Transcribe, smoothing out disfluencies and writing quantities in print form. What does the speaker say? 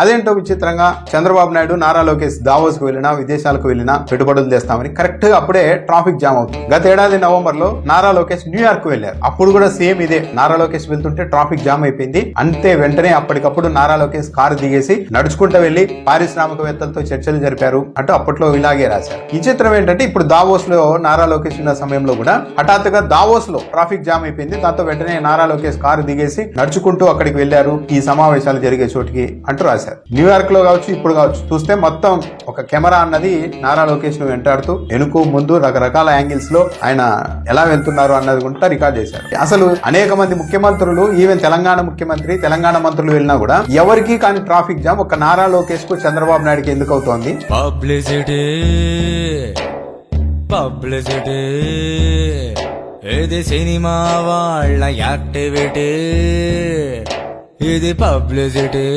అదేంటో విచిత్రంగా చంద్రబాబు నాయుడు నారా లోకేష్ దావోస్ కు వెళ్ళినా విదేశాలకు వెళ్ళినా పెట్టుబడులు తెస్తామని కరెక్ట్ గా అప్పుడే ట్రాఫిక్ జామ్ అవుతుంది. గత ఏడాది నవంబర్ లో నారా లోకేష్ న్యూయార్క్ వెళ్లారు. అప్పుడు కూడా సేమ్ ఇదే, నారా లోకేష్ వెళ్తుంటే ట్రాఫిక్ జామ్ అయిపోయింది. అంతే వెంటనే అప్పటికప్పుడు నారా లోకేష్ కారు దిగేసి నడుచుకుంటూ వెళ్లి పారిశ్రామికవేత్తలతో చర్చలు జరిపారు అంటూ అప్పట్లో ఇలాగే రాశారు. ఈ చిత్రం ఏంటంటే ఇప్పుడు దావోస్ లో నారా లోకేష్ ఉన్న సమయంలో కూడా హఠాత్తుగా దావోస్ లో ట్రాఫిక్ జామ్ అయిపోయింది. దాంతో వెంటనే నారా లోకేష్ కారు దిగేసి నడుచుకుంటూ అక్కడికి వెళ్లారు ఈ సమావేశాలు జరిగే చోటికి అంటూ రాశారు. న్యూయార్క్ లో కావచ్చు ఇప్పుడు కావచ్చు చూస్తే మొత్తం ఒక కెమెరా అన్నది నారా లోకేష్ ను వెంటాడుతూ వెనుక ముందు రకరకాల యాంగిల్స్ లో ఆయన ఎలా వెళ్తున్నారు అన్నది కూడా రికార్డ్ చేశారు. అసలు అనేక మంది ముఖ్యమంత్రులు, ఈవెన్ తెలంగాణ ముఖ్యమంత్రి, తెలంగాణ మంత్రులు వెళ్ళినా కూడా ఎవరికి కానీ ట్రాఫిక్ జామ్ ఒక నారా లోకేష్ కు చంద్రబాబు నాయుడుకి ఎందుకు అవుతోంది? పబ్లిసిటీ ఇది సినిమా వాళ్ళ యాక్టివిటీ, ఇది పబ్లిసిటీ